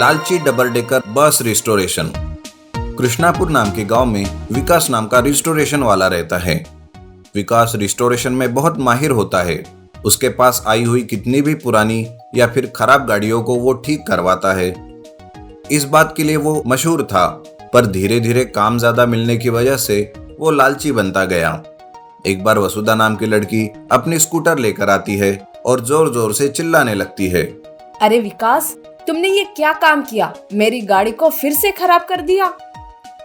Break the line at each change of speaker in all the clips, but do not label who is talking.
लालची double decker bus restoration. Krishnapur नाम के गांव में विकास नाम का रिस्टोरेशन वाला रहता है। विकास रिस्टोरेशन में बहुत माहिर होता है। उसके पास आई हुई कितनी भी पुरानी या फिर खराब गाड़ियों को वो ठीक करवाता है। इस बात के लिए वो मशहूर था, पर धीरे धीरे काम ज्यादा मिलने की वजह से वो लालची बनता गया। एक बार वसुधा नाम की लड़की अपनी स्कूटर लेकर आती है और जोर जोर से चिल्लाने लगती है।
अरे विकास, तुमने ये क्या काम किया? मेरी गाड़ी को फिर से खराब कर दिया।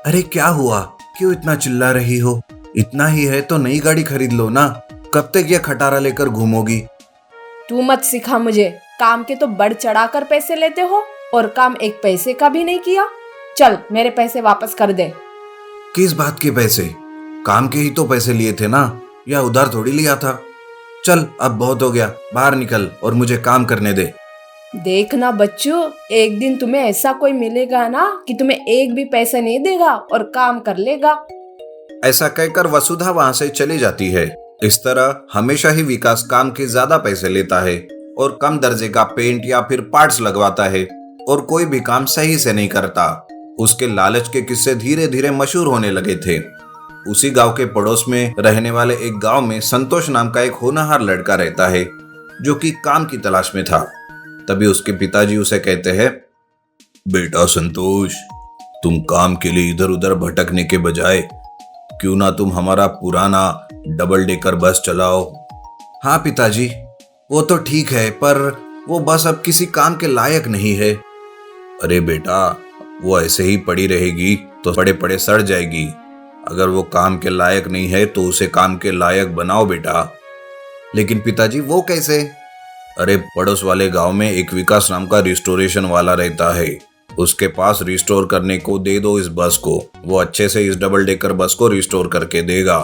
अरे क्या हुआ, क्यों इतना चिल्ला रही हो? इतना ही है तो नई गाड़ी खरीद लो ना, कब तक ये खटारा लेकर घूमोगी?
तू मत सिखा मुझे। काम के तो बढ़ चढ़ाकर पैसे लेते हो और काम एक पैसे का भी नहीं किया। चल मेरे पैसे वापस कर दे।
किस बात के पैसे? काम के ही तो पैसे लिए थे ना, या उधार थोड़ी लिया था। चल अब बहुत हो गया, बाहर निकल और मुझे काम करने दे।
देखना बच्चों, एक दिन तुम्हें ऐसा कोई मिलेगा ना कि तुम्हें एक भी पैसा नहीं देगा और काम कर लेगा।
ऐसा कहकर वसुधा वहां से चली जाती है। इस तरह हमेशा ही विकास काम के ज्यादा पैसे लेता है और कम दर्जे का पेंट या फिर पार्ट्स लगवाता है और कोई भी काम सही से नहीं करता। उसके लालच के किस्से धीरे धीरे मशहूर होने लगे थे। उसी गांव के पड़ोस में रहने वाले एक गांव में संतोष नाम का एक होनहार लड़का रहता है, जो कि काम की तलाश में था। तभी उसके पिताजी उसे कहते हैं, बेटा संतोष, तुम काम के लिए इधर उधर भटकने के बजाय क्यों ना तुम हमारा पुराना डबल डेकर बस चलाओ। हाँ पिताजी, वो तो ठीक है, पर वो बस अब किसी काम के लायक नहीं है। अरे बेटा, वो ऐसे ही पड़ी रहेगी तो पड़े पड़े सड़ जाएगी। अगर वो काम के लायक नहीं है तो उसे काम के लायक बनाओ बेटा। लेकिन पिताजी वो कैसे? अरे पड़ोस वाले गांव में एक विकास नाम का रिस्टोरेशन वाला रहता है। उसके पास रिस्टोर करने को दे दो इस बस को, वो अच्छे से इस डबल डेकर बस को रिस्टोर करके देगा।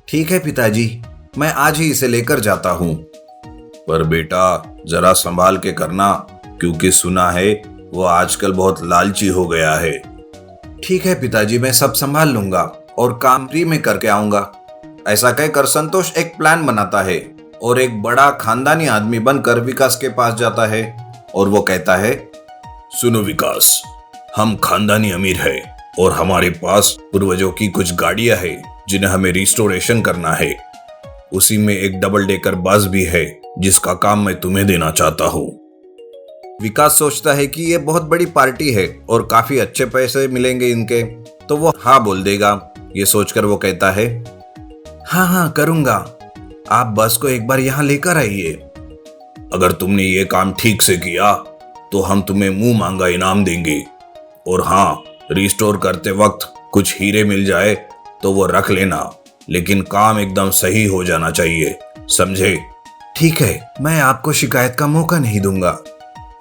ठीक है पिताजी, मैं आज ही इसे लेकर जाता हूँ। पर बेटा जरा संभाल के करना, क्योंकि सुना है वो आजकल बहुत लालची हो गया है। ठीक है पिताजी, मैं सब संभाल लूंगा और काम फ्री में करके आऊंगा। ऐसा कहकर संतोष एक प्लान बनाता है और एक बड़ा खानदानी आदमी बनकर विकास के पास जाता है और वो कहता है, सुनो विकास, हम खानदानी अमीर है और हमारे पास पूर्वजों की कुछ गाड़ियां हैं जिन्हें हमें रिस्टोरेशन करना है। उसी में एक डबल डेकर बस भी है जिसका काम मैं तुम्हें देना चाहता हूँ। विकास सोचता है कि ये बहुत बड़ी पार्टी है और काफी अच्छे पैसे मिलेंगे इनके, तो वो हाँ बोल देगा। ये सोचकर वो कहता है, हाँ हाँ करूंगा, आप बस को एक बार यहाँ लेकर आइए। अगर तुमने ये काम ठीक से किया तो हम तुम्हें मुंह मांगा इनाम देंगे, और हाँ, रिस्टोर करते वक्त कुछ हीरे मिल जाए तो वो रख लेना, लेकिन काम एकदम सही हो जाना चाहिए, समझे? ठीक है, मैं आपको शिकायत का मौका नहीं दूंगा।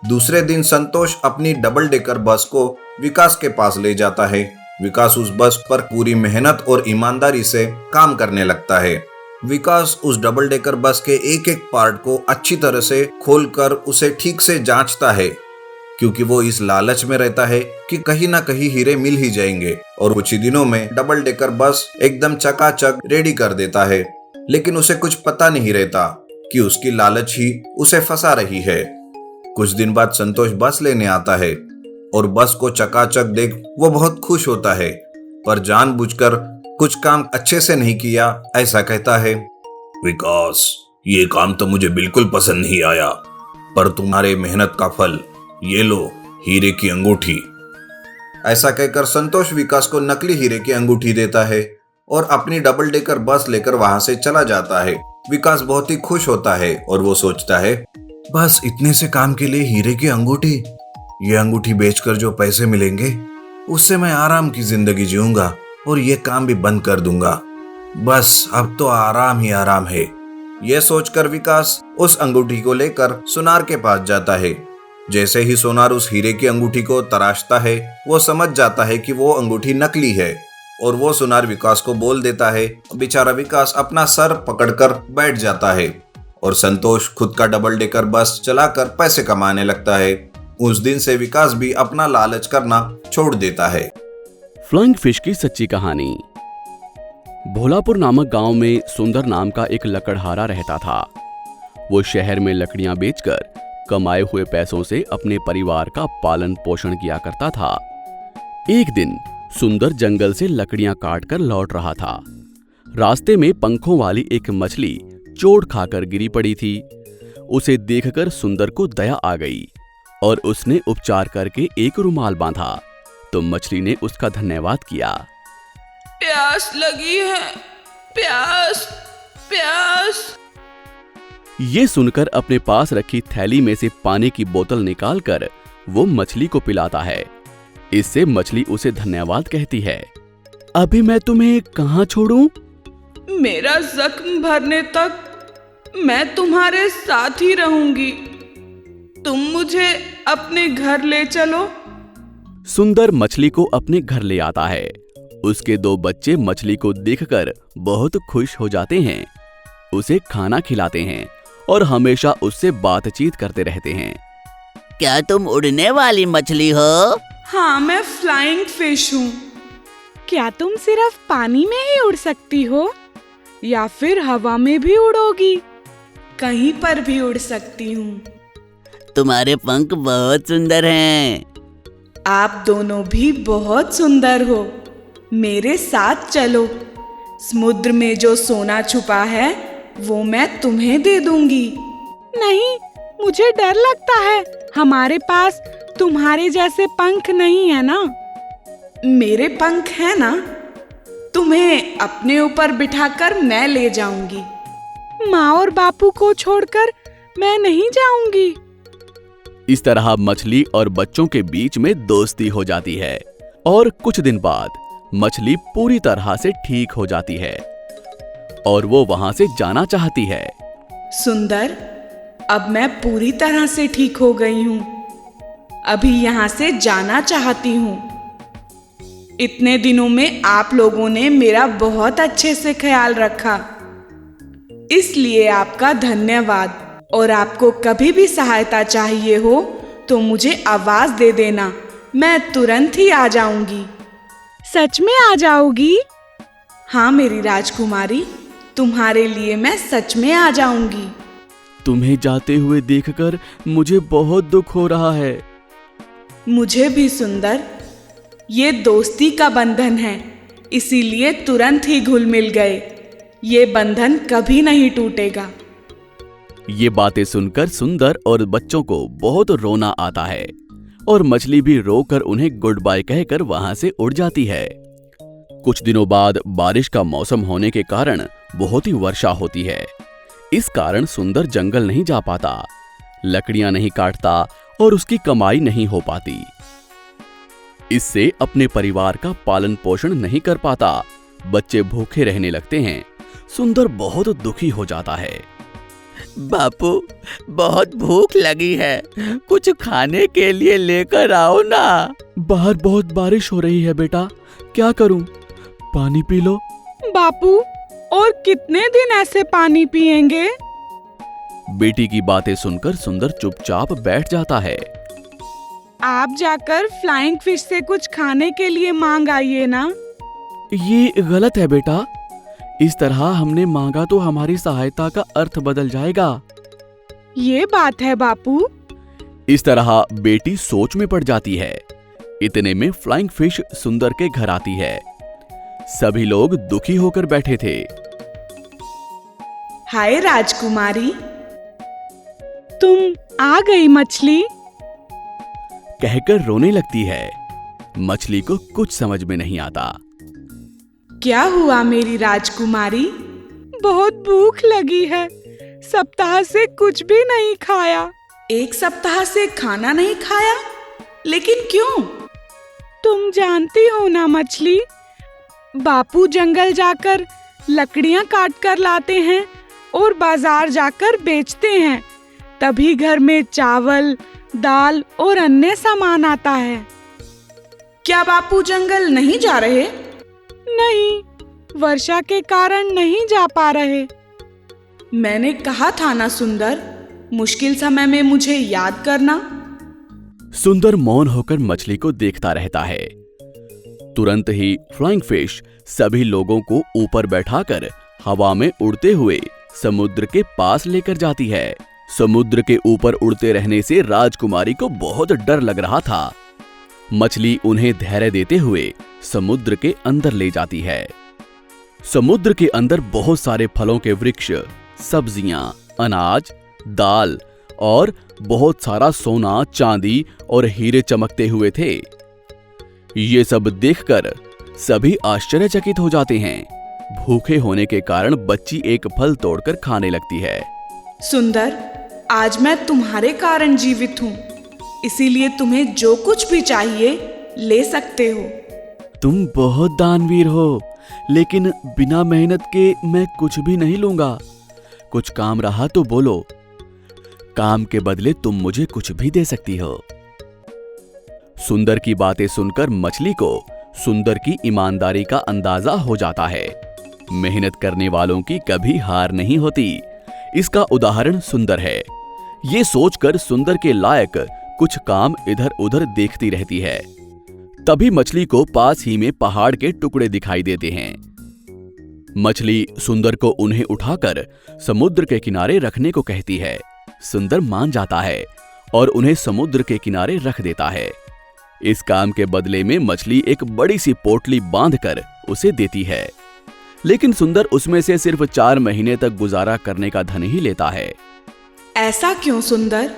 दूसरे दिन संतोष अपनी डबल डेकर बस को विकास के पास ले जाता है। विकास उस बस पर पूरी मेहनत और ईमानदारी से काम करने लगता है। विकास उस डबल डेकर बस के एक एक पार्ट को अच्छी तरह से खोलकर उसे ठीक से जांचता है, क्योंकि वो इस लालच में रहता है कि कहीं ना कहीं हीरे मिल ही जाएंगे, और कुछ ही दिनों में डबल डेकर बस एकदम चकाचक रेडी कर देता है। लेकिन उसे कुछ पता नहीं रहता कि उसकी लालच ही उसे फंसा रही है। कुछ दिन बाद संतोष बस लेने आता है और बस को चकाचक देख वो बहुत खुश होता है, पर जानबूझकर कुछ काम अच्छे से नहीं किया, ऐसा कहता है। विकास, ये काम तो मुझे बिल्कुल पसंद नहीं आया, पर तुम्हारे मेहनत का फल, ये लो हीरे की अंगूठी। ऐसा कहकर संतोष विकास को नकली हीरे की अंगूठी देता है और अपनी डबल डेकर बस लेकर वहां से चला जाता है। विकास बहुत ही खुश होता है और वो सोचता है, बस इतने से काम के लिए हीरे की अंगूठी, ये अंगूठी बेचकर जो पैसे मिलेंगे उससे मैं आराम की जिंदगी जीऊंगा और ये काम भी बंद कर दूंगा। बस अब तो आराम ही आराम है। यह सोचकर विकास उस अंगूठी को लेकर सुनार के पास जाता है। जैसे ही सोनार उस हीरे की अंगूठी को तराशता है, वो समझ जाता है कि वो अंगूठी नकली है, और वो सुनार विकास को बोल देता है। बेचारा विकास अपना सर पकड़कर बैठ जाता है और संतोष खुद का डबल डेकर बस चलाकर पैसे कमाने लगता है। उस दिन से विकास भी अपना लालच करना छोड़ देता है।
फ्लाइंग फिश की सच्ची कहानी। भोलापुर नामक गांव में सुंदर नाम का एक लकड़हारा रहता था। वो शहर में लकड़ियां बेचकर कमाए हुए पैसों से अपने परिवार का पालन पोषण किया करता था। एक दिन सुंदर जंगल से लकड़ियां काट कर लौट रहा था। रास्ते में पंखों वाली एक मछली चोट खाकर गिरी पड़ी थी। उसे देखकर सुंदर को दया आ गई और उसने उपचार करके एक रुमाल बांधा तो मछली ने उसका धन्यवाद किया।
प्यास लगी है, प्यास प्यास।
ये सुनकर अपने पास रखी थैली में से पानी की बोतल निकालकर वो मछली को पिलाता है। इससे मछली उसे धन्यवाद कहती है। अभी मैं तुम्हें कहाँ छोड़ूं?
मेरा जख्म भरने तक मैं तुम्हारे साथ ही रहूंगी। तुम मुझे अपने घर ले चलो।
सुंदर मछली को अपने घर ले आता है। उसके 2 बच्चे मछली को देखकर बहुत खुश हो जाते हैं। उसे खाना खिलाते हैं और हमेशा उससे बातचीत करते रहते हैं।
क्या तुम उड़ने वाली मछली हो?
हाँ, मैं फ्लाइंग फिश हूँ।
क्या तुम सिर्फ पानी में ही उड़ सकती हो या फिर हवा में भी उड़ोगी?
कहीं पर भी उड़ सकती हूँ।
तुम्हारे पंख बहुत सुंदर हैं।
आप दोनों भी बहुत सुंदर हो। मेरे साथ चलो। समुद्र में जो सोना छुपा है वो मैं तुम्हें दे दूंगी।
नहीं, मुझे डर लगता है। हमारे पास तुम्हारे जैसे पंख नहीं है ना।
मेरे पंख है ना। तुम्हें अपने ऊपर बिठाकर मैं ले जाऊंगी।
माँ और बापू को छोड़कर मैं नहीं जाऊंगी।
इस तरह मछली और बच्चों के बीच में दोस्ती हो जाती है और कुछ दिन बाद मछली पूरी तरह से ठीक हो जाती है और वो वहां से जाना चाहती है।
सुंदर, अब मैं पूरी तरह से ठीक हो गई हूँ। अभी यहाँ से जाना चाहती हूँ। इतने दिनों में आप लोगों ने मेरा बहुत अच्छे से ख्याल रखा, इसलिए आपका धन्यवाद। और आपको कभी भी सहायता चाहिए हो तो मुझे आवाज दे देना, मैं तुरंत ही आ जाऊंगी।
सच में आ जाओगी?
हाँ मेरी राजकुमारी, तुम्हारे लिए मैं सच में आ जाऊंगी।
तुम्हें जाते हुए देखकर मुझे बहुत दुख हो रहा है।
मुझे भी सुंदर। ये दोस्ती का बंधन है, इसीलिए तुरंत ही घुल मिल गए। ये बंधन कभी नहीं टूटेगा।
ये बातें सुनकर सुंदर और बच्चों को बहुत रोना आता है और मछली भी रोकर उन्हें गुड बाय कहकर वहां से उड़ जाती है। कुछ दिनों बाद बारिश का मौसम होने के कारण बहुत ही वर्षा होती है। इस कारण सुंदर जंगल नहीं जा पाता, लकड़ियां नहीं काटता और उसकी कमाई नहीं हो पाती। इससे अपने परिवार का पालन पोषण नहीं कर पाता। बच्चे भूखे रहने लगते हैं। सुंदर बहुत दुखी हो जाता है।
बापू, बहुत भूख लगी है, कुछ खाने के लिए लेकर आओ ना।
बाहर बहुत बारिश हो रही है बेटा, क्या करूं? पानी पी लो।
बापू, और कितने दिन ऐसे पानी पिएंगे?
बेटी की बातें सुनकर सुंदर चुपचाप बैठ जाता है।
आप जाकर फ्लाइंग फिश से कुछ खाने के लिए मांग आइए ना।
ये गलत है बेटा, इस तरह हमने मांगा तो हमारी सहायता का अर्थ बदल जाएगा।
ये बात है बापू।
इस तरह बेटी सोच में पड़ जाती है। इतने में फ्लाइंग फिश सुंदर के घर आती है। सभी लोग दुखी होकर बैठे थे।
हाय राजकुमारी,
तुम आ गई मछली।
कहकर रोने लगती है। मछली को कुछ समझ में नहीं आता।
क्या हुआ मेरी राजकुमारी?
बहुत भूख लगी है, सप्ताह से कुछ भी नहीं खाया।
1 सप्ताह से खाना नहीं खाया? लेकिन क्यों?
तुम जानती हो ना मछली, बापू जंगल जाकर लकड़ियां काट कर लाते हैं और बाजार जाकर बेचते हैं, तभी घर में चावल, दाल और अन्य सामान आता है।
क्या बापू जंगल नहीं जा रहे?
नहीं, वर्षा के कारण नहीं जा पा रहे।
मैंने कहा था ना सुंदर, मुश्किल समय में मुझे याद करना।
सुंदर मौन होकर मछली को देखता रहता है। तुरंत ही फ्लाइंग फिश सभी लोगों को ऊपर बैठाकर हवा में उड़ते हुए समुद्र के पास लेकर जाती है। समुद्र के ऊपर उड़ते रहने से राजकुमारी को बहुत डर लग रहा था। मछली उन्हें धैर्य देते हुए समुद्र के अंदर ले जाती है। समुद्र के अंदर बहुत सारे फलों के वृक्ष, सब्जियां, अनाज, दाल और बहुत सारा सोना, चांदी और हीरे चमकते हुए थे। ये सब देखकर सभी आश्चर्यचकित हो जाते हैं। भूखे होने के कारण बच्ची एक फल तोड़कर खाने लगती है।
सुंदर, आज मैं तुम्हारे कारण जीवित हूँ, इसीलिए तुम्हें जो कुछ भी चाहिए ले सकते हो।
तुम बहुत दानवीर हो, लेकिन बिना मेहनत के मैं कुछ भी नहीं लूंगा। कुछ काम रहा तो बोलो, काम के बदले तुम मुझे कुछ भी दे सकती हो। सुंदर की बातें सुनकर मछली को सुंदर की ईमानदारी का अंदाजा हो जाता है। मेहनत करने वालों की कभी हार नहीं होती। इसका उदाहरण सुंदर है। ये सोचकर सुंदर के लायक कुछ काम इधर उधर देखती रहती है। तभी मछली को पास ही में पहाड़ के टुकड़े दिखाई देते हैं। मछली सुंदर को उन्हें उठाकर समुद्र के किनारे रखने को कहती है। सुंदर मान जाता है और उन्हें समुद्र के किनारे रख देता है। इस काम के बदले में मछली एक बड़ी सी पोटली बांधकर उसे देती है, लेकिन सुंदर उसमें से सिर्फ 4 महीने तक गुजारा करने का धन ही लेता है।
ऐसा क्यों सुंदर?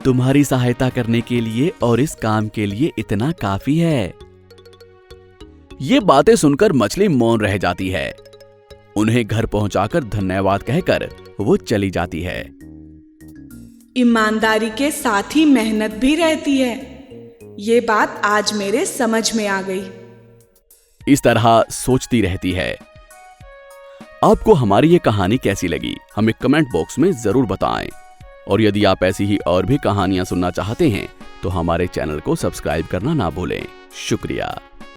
तुम्हारी सहायता करने के लिए और इस काम के लिए इतना काफी है। ये बातें सुनकर मछली मौन रह जाती है। उन्हें घर पहुंचाकर धन्यवाद कहकर वो चली जाती है।
ईमानदारी के साथ ही मेहनत भी रहती है। ये बात आज मेरे समझ में आ गई।
इस तरह सोचती रहती है। आपको हमारी ये कहानी कैसी लगी हमें कमेंट बॉक्स में जरूर बताएं। और यदि आप ऐसी ही और भी कहानियां सुनना चाहते हैं तो हमारे चैनल को सब्सक्राइब करना ना भूलें। शुक्रिया।